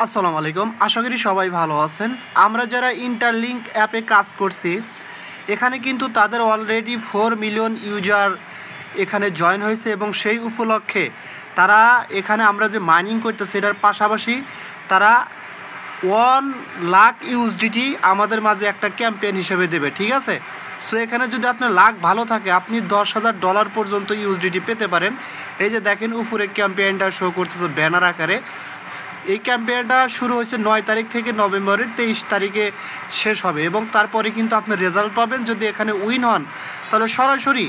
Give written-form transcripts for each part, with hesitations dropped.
আসসালামু আলাইকুম, আশা করি সবাই ভালো আছেন। আমরা যারা ইন্টারলিঙ্ক অ্যাপে কাজ করছি, এখানে কিন্তু তাদের অলরেডি 4 মিলিয়ন ইউজার এখানে জয়েন হয়েছে এবং সেই উপলক্ষে তারা এখানে আমরা যে মাইনিং করতেছি এটার পাশাপাশি তারা 1 লাখ ইউএসডিটি আমাদের মাঝে একটা ক্যাম্পেইন হিসেবে দেবে, ঠিক আছে। সো এখানে যদি আপনার লাখ ভালো থাকে আপনি $10,000 পর্যন্ত ইউএসডিটি পেতে পারেন। এই যে দেখেন উপরে ক্যাম্পেইনটা শো করতেছে ব্যানার আকারে। এই ক্যাম্পেইনটা শুরু হয়েছে 9 তারিখ থেকে নভেম্বরের 23 তারিখে শেষ হবে এবং তারপরে কিন্তু আপনি রেজাল্ট পাবেন। যদি এখানে উইন হন তাহলে সরাসরি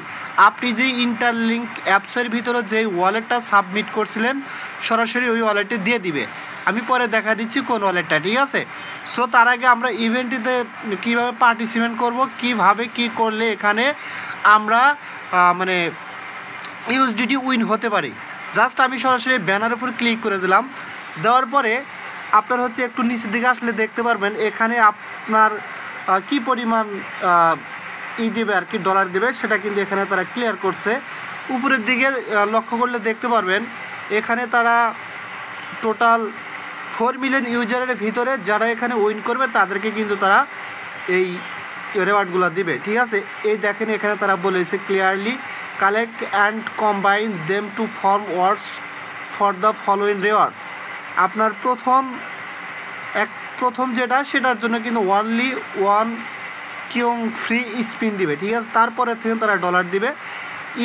আপনি যেই ইন্টারলিঙ্ক অ্যাপসের ভিতরে যেই ওয়ালেটটা সাবমিট করছিলেন সরাসরি ওই ওয়ালেটে দিয়ে দিবে। আমি পরে দেখা দিচ্ছি কোন ওয়ালেটটা, ঠিক আছে। সো তার আগে আমরা ইভেন্টটিতে কীভাবে পার্টিসিপেট করব, কিভাবে কি করলে এখানে আমরা মানে ইউএসডিটি উইন হতে পারি, জাস্ট আমি সরাসরি ব্যানারের উপর ক্লিক করে দিলাম। দেওয়ার পরে আপনার হচ্ছে একটু নিচের দিকে আসলে দেখতে পারবেন এখানে আপনার কি পরিমাণ দেবে আর কি ডলার দেবে সেটা কিন্তু এখানে তারা ক্লিয়ার করছে। উপরের দিকে লক্ষ্য করলে দেখতে পারবেন এখানে তারা টোটাল 4 মিলিয়ন ইউজারের ভিতরে যারা এখানে উইন করবে তাদেরকে কিন্তু তারা এই রেওয়ার্ডগুলো দিবে, ঠিক আছে। এই দেখেন এখানে তারা বলেছে clearly collect and combine them to form words for the following rewards. আপনার প্রথম যেটা সেটার জন্য কিন্তু অনলি 1 কিউং ফ্রি স্পিন দিবে, ঠিক আছে। তারপরে থেকে তারা ডলার দিবে।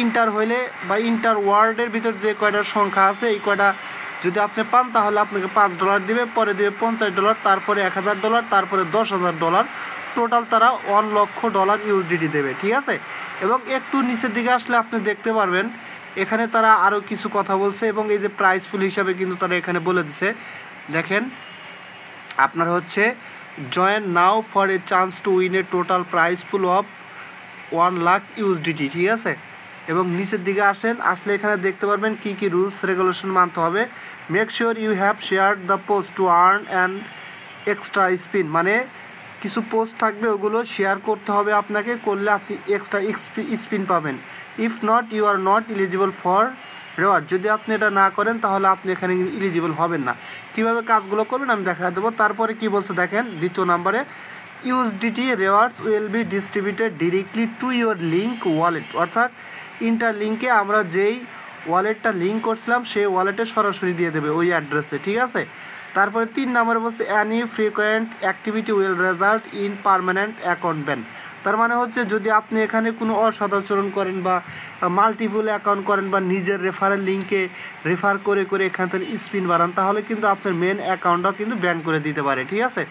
ইন্টার হইলে বা ইন্টার ওয়ার্ডের ভিতর যে কয়টার সংখ্যা আছে এই কয়টা যদি আপনি পান তাহলে আপনাকে $5 দিবে, পরে দিবে $50, তারপরে $1,000, তারপরে $10,000, টোটাল তারা $1,00,000 ইউএসডিটি দেবে, ঠিক আছে। এবং একটু নিচের দিকে আসলে আপনি দেখতে পারবেন এখানে তারা আরও কিছু কথা বলছে এবং এই যে প্রাইস পুল হিসাবে কিন্তু তারা এখানে বলে দিছে। দেখেন আপনার হচ্ছে join now for a chance to win A total price pool of 1 lakh USDT, ঠিক আছে। এবং নিচের দিকে আসলে এখানে দেখতে পারবেন কি কি রুলস রেগুলেশন মানতে হবে। Make sure you have share the post to earn an extra spin, মানে কিছু পোস্ট থাকবে ওগুলো শেয়ার করতে হবে আপনাকে, করলে আপনি এক্সট্রা স্পিন পাবেন। If not you are not eligible for reward, যদি আপনি এটা না করেন তাহলে আপনি এখানে এলিজিবল হবেন না। কীভাবে কাজগুলো করবেন আমি দেখা দেবো। তারপরে কি বলছে দেখেন দ্বিতীয় নম্বরে, USDT rewards will be distributed directly to your link wallet, অর্থাৎ ইন্টারলিঙ্কে আমরা যেই ওয়ালেটটা লিঙ্ক করছিলাম সেই ওয়ালেটে সরাসরি দিয়ে দেবে ওই অ্যাড্রেসে, ঠিক আছে। তারপরে 3 নম্বরে বলছে any frequent activity will result in permanent account ban. তার মানে হচ্ছে যদি আপনি এখানে কোনো অসদাচরণ করেন বা মাল্টিপল অ্যাকাউন্ট করেন বা নিজের রেফারেল লিঙ্কে রেফার করে করে এখান থেকে স্পিন বাড়ান তাহলে কিন্তু আপনার মেন অ্যাকাউন্টটাও কিন্তু ব্যান করে দিতে পারে, ঠিক আছে।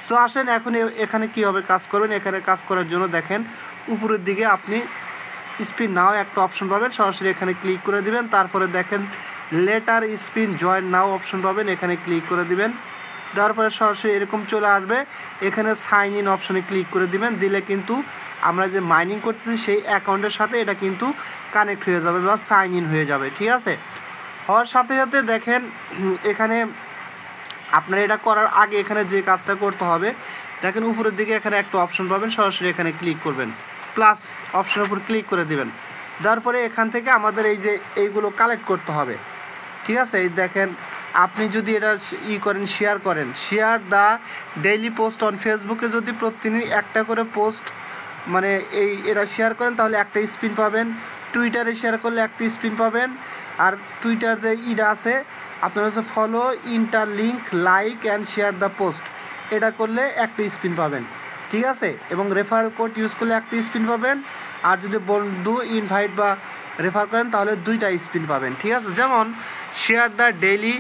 সো আসেন এখন এখানে কীভাবে কাজ করবেন। এখানে কাজ করার জন্য দেখেন উপরের দিকে আপনি স্পিন নাও একটা অপশন পাবেন, সরাসরি এখানে ক্লিক করে দিবেন। তারপরে দেখেন লেটার স্পিন জয়েন নাও অপশন পাবেন, এখানে ক্লিক করে দিবেন। দেওয়ার পরে সরাসরি এরকম চলে আসবে, এখানে সাইন ইন অপশনে ক্লিক করে দিবেন। দিলে কিন্তু আমরা যে মাইনিং করতেছি সেই অ্যাকাউন্টের সাথে এটা কিন্তু কানেক্ট হয়ে যাবে বা সাইন ইন হয়ে যাবে, ঠিক আছে। হওয়ার সাথে সাথে দেখেন এখানে আপনার এটা করার আগে এখানে যে কাজটা করতে হবে দেখেন উপরের দিকে এখানে একটা অপশন পাবেন, সরাসরি এখানে ক্লিক করবেন, প্লাস অপশনের উপর ক্লিক করে দিবেন। দেওয়ার পরে এখান থেকে আমাদের এই যে এইগুলো কালেক্ট করতে হবে, ঠিক আছে। এই দেখেন আপনি যদি এটা করেন share the daily post on ফেসবুকে যদি প্রতিদিন একটা করে পোস্ট মানে এটা শেয়ার করেন তাহলে একটা স্পিন পাবেন। টুইটারে শেয়ার করলে একটা স্পিন পাবেন। আর টুইটার যে আছে আপনার হচ্ছে follow interlink like and share the post, এটা করলে একটা স্পিন পাবেন, ঠিক আছে। এবং রেফারেল কোড ইউজ করলে একটা স্পিন পাবেন। আর যদি বন্ধু ইনভাইট বা রেফার করেন তাহলে 2টা স্পিন পাবেন, ঠিক আছে। যেমন share the daily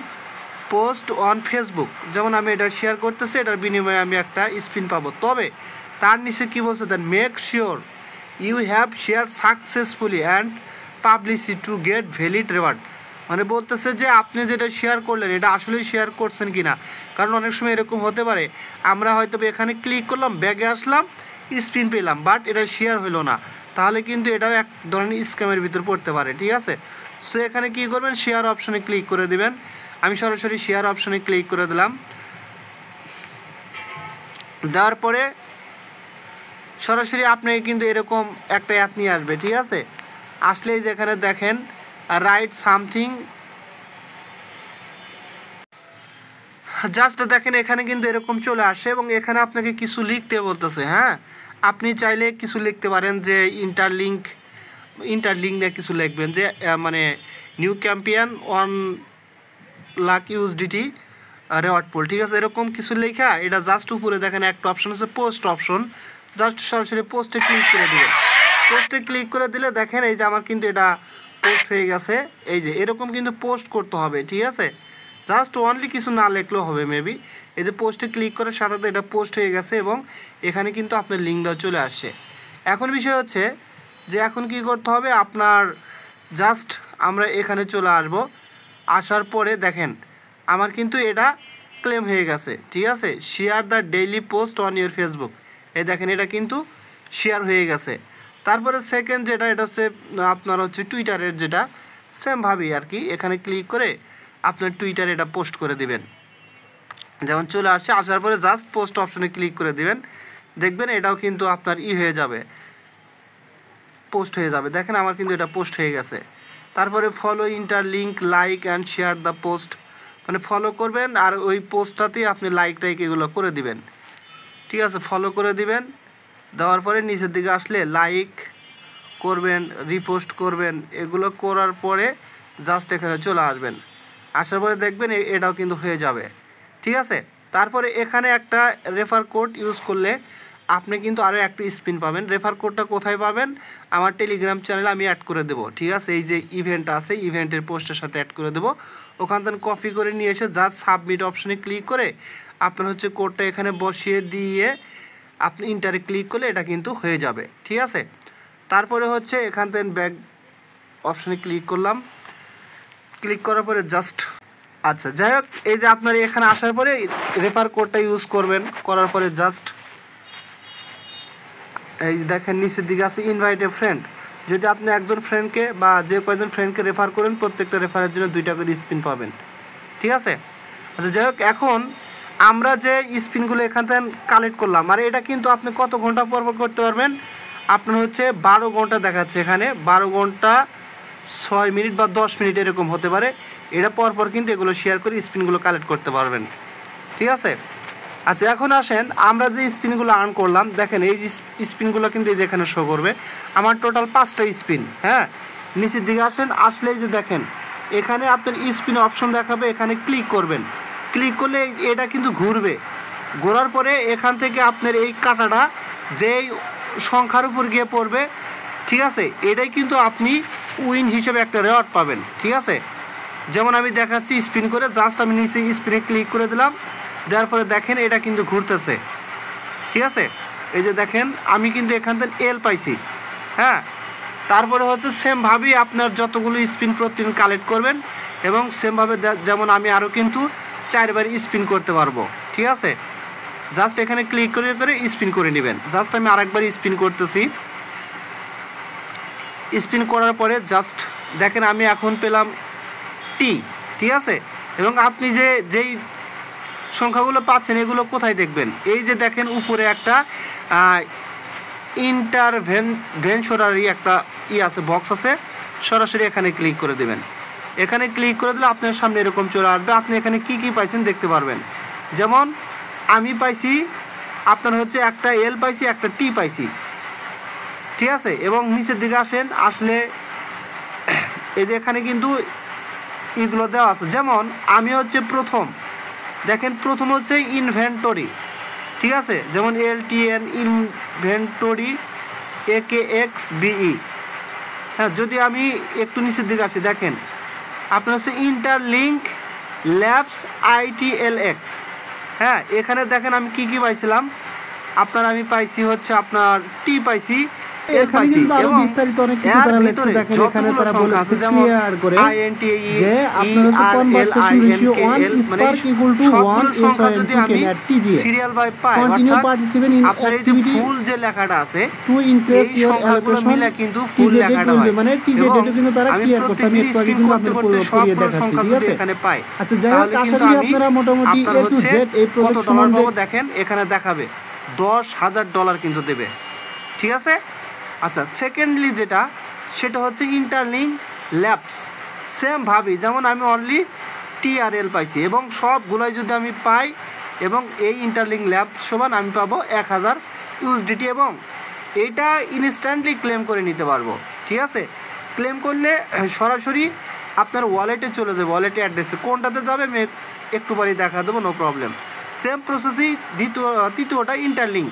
post on Facebook, যেমন আমি এটা শেয়ার করতেছি এটার বিনিময়ে আমি একটা স্পিন পাবো। তবে তার নিচে কী বলছে then make sure you have share successfully and publish it to get valid reward, মানে বলতেছে যে আপনি যেটা শেয়ার করলেন এটা আসলেই শেয়ার করছেন কি না। কারণ অনেক সময় এরকম হতে পারে আমরা হয়তো এখানে ক্লিক করলাম, ব্যাগে আসলাম, স্পিন পেলাম, বাট এটা শেয়ার হলো না, তাহলে কিন্তু এটাও এক ধরনের স্ক্যামের ভিতর পড়তে পারে, ঠিক আছে। সো এখানে কী করবেন শেয়ার অপশনে ক্লিক করে দিবেন। আমি সরাসরি শেয়ার অপশনে ক্লিক করে দিলাম। দেওয়ার পরে সরাসরি আপনাকে কিন্তু এরকম একটা অ্যাপ নিয়ে আসবে, ঠিক আছে। আসলেই যেখানে দেখেন রাইট সামথিং জাস্ট দেখেন এখানে কিন্তু এরকম চলে আসে এবং এখানে আপনাকে কিছু লিখতে বলতেছে। হ্যাঁ, আপনি চাইলে কিছু লিখতে পারেন যে ইন্টারলিঙ্ক নিয়ে কিছু লিখবেন যে মানে new campaign 1 lakh USDT reward পুল, ঠিক আছে, এরকম কিছু লেখা এটা জাস্ট উপরে দেখেন একটা অপশন আছে পোস্ট অপশন, জাস্ট সরাসরি পোস্টে ক্লিক করে দিবেন। পোস্টে ক্লিক করে দিলে দেখেন এই যে আমার কিন্তু এটা পোস্ট হয়ে গেছে। এই যে এরকম কিন্তু পোস্ট করতে হবে, ঠিক আছে, জাস্ট অনলি কিছু না লিখলেও হবে মেবি। এই যে পোস্টে ক্লিক করার সাথে সাথে এটা পোস্ট হয়ে গেছে এবং এখানে কিন্তু আপনার লিঙ্কটাও চলে আসছে। এখন বিষয় হচ্ছে যে এখন কি করতে হবে আপনার, জাস্ট আমরা এখানে চলে আসব। আসার পরে দেখেন আমার কিন্তু এটা ক্লেম হয়ে গেছে, ঠিক আছে, share the daily post on your Facebook. এই দেখেন এটা কিন্তু শেয়ার হয়ে গেছে। তারপরে সেকেন্ড যেটা, এটা হচ্ছে আপনার হচ্ছে টুইটারের, যেটা সেমভাবেই আর কি, এখানে ক্লিক করে আপনার টুইটারে এটা পোস্ট করে দিবেন। যেমন চলে আসে, আসার পরে জাস্ট পোস্ট অপশনে ক্লিক করে দিবেন, দেখবেন এটাও কিন্তু আপনার হয়ে যাবে, পোস্ট হয়ে যাবে। দেখেন আমার কিন্তু এটা পোস্ট হয়ে গেছে। তারপরে follow interlink like and share the post, মানে ফলো করবেন আর ওই পোস্টটাতেই আপনি লাইক টাইক এগুলো করে দিবেন, ঠিক আছে, ফলো করে দিবেন। দেওয়ার পরে নিচের দিকে আসলে লাইক করবেন, রিপোস্ট করবেন, এগুলো করার পরে জাস্ট এখানে চলে আসবেন। আসার পরে দেখবেন এটাও কিন্তু হয়ে যাবে, ঠিক আছে। তারপরে এখানে একটা রেফার কোড ইউজ করলে আপনি কিন্তু আরও একটা স্পিন পাবেন। রেফার কোডটা কোথায় পাবেন? আমার টেলিগ্রাম চ্যানেলে আমি অ্যাড করে দেবো, ঠিক আছে, এই যে ইভেন্ট আছে ইভেন্টের পোস্টের সাথে অ্যাড করে দেবো। ওখান থেকে কপি করে নিয়ে এসে জাস্ট সাবমিট অপশনে ক্লিক করে আপনার হচ্ছে কোডটা এখানে বসিয়ে দিয়ে আপনি ইন্টারে ক্লিক করলে এটা কিন্তু হয়ে যাবে, ঠিক আছে। তারপরে হচ্ছে এখান থেকে ব্যাক অপশনে ক্লিক করলাম, ক্লিক করার পরে জাস্ট, আচ্ছা যাই হোক, এই যে আপনার এখানে আসার পরে রেফার কোডটা ইউজ করবেন, করার পরে জাস্ট এই দেখেন নিচের দিকে আছে ইনভাইট এ ফ্রেন্ড। যদি আপনি একজন ফ্রেন্ডকে বা যে কয়েকজন ফ্রেন্ডকে রেফার করেন প্রত্যেকটা রেফারের জন্য 2টা করে স্পিন পাবেন, ঠিক আছে। আচ্ছা যাই হোক, এখন আমরা যে স্পিনগুলো এখান থেকে কালেক্ট করলাম, আর এটা কিন্তু আপনি কত ঘন্টা পর করতে পারবেন? আপনার হচ্ছে 12 ঘন্টা দেখাচ্ছে এখানে, 12 ঘন্টা 6 মিনিট বা 10 মিনিট এরকম হতে পারে। এটা পরপর কিন্তু এগুলো শেয়ার করে স্পিনগুলো কালেক্ট করতে পারবেন, ঠিক আছে। আচ্ছা এখন আসেন, আমরা যে স্পিনগুলো আর্ন করলাম, দেখেন এই স্পিনগুলো কিন্তু এই যে এখানে শো করবে। আমার টোটাল 5টা স্পিন। হ্যাঁ, নিচের দিকে আসেন, আসলেই যে দেখেন এখানে আপনার স্পিন অপশন দেখাবে, এখানে ক্লিক করবেন। ক্লিক করলে এটা কিন্তু ঘুরবে, ঘোরার পরে এখান থেকে আপনার এই কাঁটাটা যেই সংখ্যার উপর গিয়ে পড়বে, ঠিক আছে, এটাই কিন্তু আপনি উইন হিসেবে একটা রেওয়ার্ড পাবেন, ঠিক আছে। যেমন আমি দেখাচ্ছি স্পিন করে, জাস্ট আমি নিচে স্পিনে ক্লিক করে দিলাম, দেওয়ার পরে দেখেন এটা কিন্তু ঘুরতেছে, ঠিক আছে। এই যে দেখেন আমি কিন্তু এখান থেকে এল পাইছি। হ্যাঁ, তারপরে হচ্ছে সেমভাবেই আপনার যতগুলো স্পিন প্রতিদিন কালেক্ট করবেন এবং সেমভাবে যেমন আমি আরও কিন্তু 4বার স্পিন করতে পারবো, ঠিক আছে। জাস্ট এখানে ক্লিক করে করে স্পিন করে নেবেন। জাস্ট আমি আরেকবার স্পিন করতেছি। স্পিন করার পরে জাস্ট দেখেন আমি এখন পেলাম টি, ঠিক আছে। এবং আপনি যেই সংখ্যাগুলো পাচ্ছেন এগুলো কোথায় দেখবেন? এই যে দেখেন উপরে একটা ইন্টারভেনশনারি একটা আছে, বক্স আছে, সরাসরি এখানে ক্লিক করে দেবেন। এখানে ক্লিক করে দিলে আপনার সামনে এরকম চলে আসবে। আপনি এখানে কি কি পাইছেন দেখতে পারবেন। যেমন আমি পাইছি আপনার হচ্ছে একটা এল পাইছি, একটা টি পাইছি, ঠিক আছে। এবং নিচের দিকে আসেন, আসলে এই যে এখানে কিন্তু এগুলো দেওয়া আছে। যেমন আমি হচ্ছে প্রথম, দেখেন প্রথম হচ্ছে ইনভেন্টরি, ঠিক আছে, যেমন LTN ইনভেন্টরি AKXBE। হ্যাঁ, যদি আমি একটু নিচের দিকে আসি, দেখেন আপনার হচ্ছে ইন্টারলিঙ্ক ল্যাবস ITLX। হ্যাঁ, এখানে দেখেন আমি কি কি পাইছিলাম, আপনার আমি পাইছি হচ্ছে আপনার টি পাইছি, এখানে কিন্তু আরো বিস্তারিত অনেক কিছু তারা লিখছে। দেখেন এখানে তারা বলেছে ক্লিয়ার করে যে আপনার হচ্ছে কনভারসেশন রেশিও 1 = 1 যদি আমি সিরিয়াল বাই পাই, কন্টিনিউ পার্টিসিপেট ইন আপনার এই যে ফুল যে লেখাটা আছে টু ইনক্রিজ ইওর সংখ্যাগুলো মিলে কিন্তু ফুল লেখাটা হয়, মানে টিজেড কিন্তু তারা ক্লিয়ার করছে। আমি একটু আগে কিন্তু আপনাদের পড়িয়ে দেখাচ্ছি, ঠিক আছে। এখানে পাই। আচ্ছা যাই হোক, আশা করি আপনারা মোটামুটি A to Z এই প্রজেক্ট সম্বন্ধে দেখেন এখানে দেখাবে $10,000 কিন্তু দেবে, ঠিক আছে। আচ্ছা সেকেন্ডলি যেটা, সেটা হচ্ছে ইন্টারলিঙ্ক ল্যাবস। সেম ভাবি, যেমন আমি অনলি TRL পাইছি এবং সবগুলাই যদি আমি পাই এবং এই ইন্টারলিঙ্ক ল্যাব সমান আমি পাবো 1000 USDT এবং এইটা ইনস্ট্যান্টলি ক্লেম করে নিতে পারবো। ঠিক আছে, ক্লেম করলে সরাসরি আপনার ওয়ালেটে চলে যাবে, ওয়ালেটে অ্যাড্রেসে কোনটাতে যাবে আমি একটু পরেই দেখা দেবো, নো প্রবলেম। সেম প্রসেসই তৃতীয়টা ইন্টারলিঙ্ক,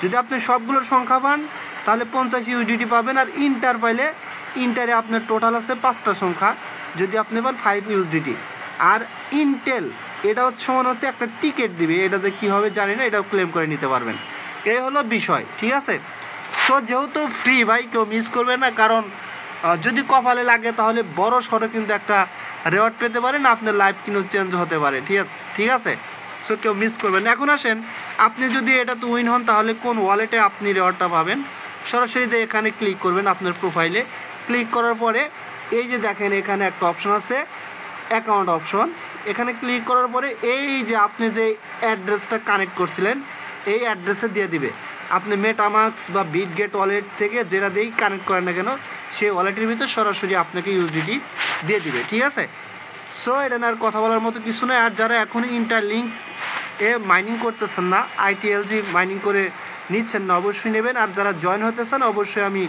যদি আপনি সবগুলোর সংখ্যা পান তাহলে 50 USDT পাবেন, আর ইন্টার পাইলে ইন্টারে আপনার টোটাল আছে 5টা সংখ্যা, যদি আপনি পান 5 USDT। আর ইন্টেল এটা সমান হচ্ছে একটা টিকিট দিবে, এটাতে কী হবে জানি না, এটাও ক্লেম করে নিতে পারবেন। এই হলো বিষয়। ঠিক আছে, সো যেহেতু ফ্রি ভাই কেউ মিস করবে না, কারণ যদি কপালে লাগে তাহলে বড় সড়ো কিন্তু একটা রেওয়ার্ড পেতে পারেন, আপনার লাইফ কিন্তু চেঞ্জ হতে পারে। ঠিক আছে, সো কেউ মিস করবেন না। এখন আসেন, আপনি যদি এটাতে উইন হন তাহলে কোন ওয়ালেটে আপনি রেওয়ার্ডটা পাবেন। সরাসরি যে এখানে ক্লিক করবেন, আপনার প্রোফাইলে ক্লিক করার পরে এই যে দেখেন এখানে একটা অপশন আছে অ্যাকাউন্ট অপশন, এখানে ক্লিক করার পরে এই যে আপনি যে অ্যাড্রেসটা কানেক্ট করছিলেন এই অ্যাড্রেসে দিয়ে দিবে। আপনি মেটামাক্স বা বিটগেট ওয়ালেট থেকে যেটা দিয়েই কানেক্ট করেন না কেন সেই ওয়ালেটের ভিতর সরাসরি আপনাকে USDT দিয়ে দিবে। ঠিক আছে, সো এটা আর কথা বলার মতো কিছু নয়। আর যারা এখনই ইন্টারলিঙ্ক মাইনিং করতেছেন না, ITLG মাইনিং করে নিচ্ছেন না, অবশ্যই নেবেন। আর যারা জয়েন হতে চান অবশ্যই আমি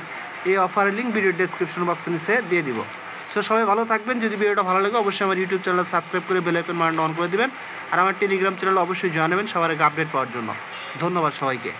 এই অফারের লিঙ্ক ভিডিও ডেসক্রিপশন বক্সে নিচে দিয়ে দিব। সো সবাই ভালো থাকবেন। যদি ভিডিওটা ভালো লাগে অবশ্যই আমার ইউটিউব চ্যানেল সাবস্ক্রাইব করে বেল আইকন বাটন অন করে দিবেন, আর আমার টেলিগ্রাম চ্যানেল অবশ্যই জয়েন হবেন সবার আগে আপডেট পাওয়ার জন্য। ধন্যবাদ সবাইকে।